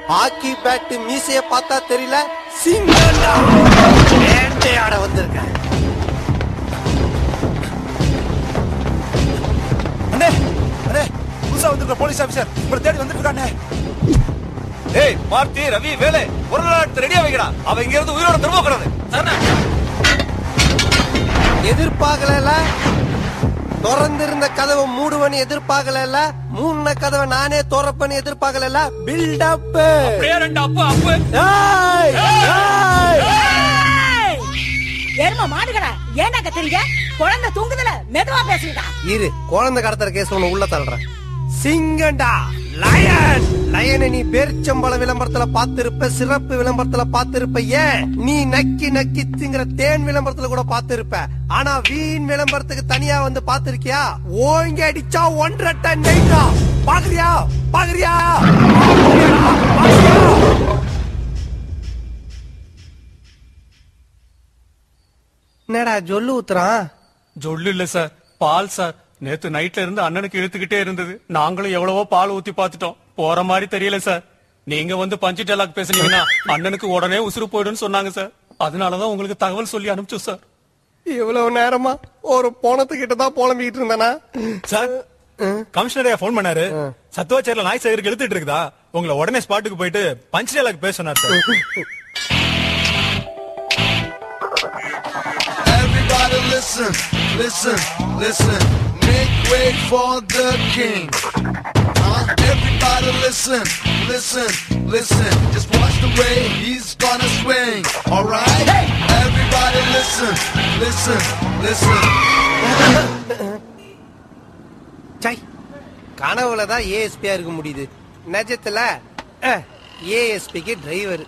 Hockey bad மீசைய பார்த்தா தெரியல, சிங்கண்டா ஆட வந்திருக்கேன். அண்ணே அண்ணே, புதுசா வந்திருக்க போலீஸ் ஆபீசர் உங்களை தேடி வந்துட்டு இருக்கானே. ஏய் பார்த்தி, ரவி, வேலை ஒரு நாள் ரெடியா வைக்கடா. அவன் இங்க இருந்து உயிரோட திரும்ப கூடாது. எதிர்பார்க்கல, திறந்திருந்த கதவை மூடுவனு எதிர்பார்க்கல, மூணு கதவை நானே திறப்பன்னு எதிர்பார்க்கல. பில்டப் ஏர்மா மாடுகடா, ஏன்டா கத்துறீங்க? குழந்தை தூங்குதுல, மெதுவா பேசுங்கடா. இரு, குழந்தை கடத்துற கேஸ் ஒண்ணு உள்ள தள்ளுறேன். சிங்கண்டா, லயன். லயனை நீ பேரிச்சம்பழ விளம்பரத்துல பாத்திருப்ப, சிறப்பு விளம்பரத்துல பாத்திருப்ப, ஏன் நீ நக்கி நக்கி திங்கிற தேன் விளம்பரத்துல கூட பாத்திருப்ப. ஆனா வீண் விளம்பரத்துக்கு தனியா வந்து பாத்திருக்கியா? ஓங்கி அடிச்சா 1.5 டன் நெய்டா. பாக்குறியா பாக்குறியா? என்னடா ஜொல்லு ஊத்துறான்? ஜொல்லு இல்ல சார், பால் சார். நேத்து நைட்ல இருந்து அண்ணனுக்கு இழுத்துக்கிட்டே இருந்தது. நாங்களும் எவ்வளவோ பால் ஊத்தி பாத்துட்டோம், போற மாதிரி தெரியல சார். நீங்க வந்து பஞ்சு டயலாக் பேசுனீங்கன்னா அண்ணனுக்கு உடனே உசுறு போயிடுன்னு சொன்னாங்க சார். அதனாலதான் உங்களுக்கு தகவல் சொல்லி அனுப்பிச்சோம் சார். இவ்வளவு நேரமா ஒரு போனத்துக்கிட்ட தான் புலம்பிக்கிட்டு இருந்தானா சார்? கமிஷனரையா போன் பண்ணாரு. சத்துவாச்சேரியில நாய் சேகருக்கு இழுத்துட்டு இருக்குதா, உங்களை உடனே ஸ்பாட்டுக்கு போயிட்டு பஞ்ச் டயலாக் பேச சொன்னார் sir. Everybody listen, listen, listen. Make way for the king. Everybody listen, listen, listen. Just watch the way he's gonna swing. Alright? Hey! Everybody listen, listen, listen. சை, கனவுலதான் ஏஎஸ்பியா இருக்க முடியுது, நிஜத்துல ஏஎஸ்பிக்கு டிரைவர்.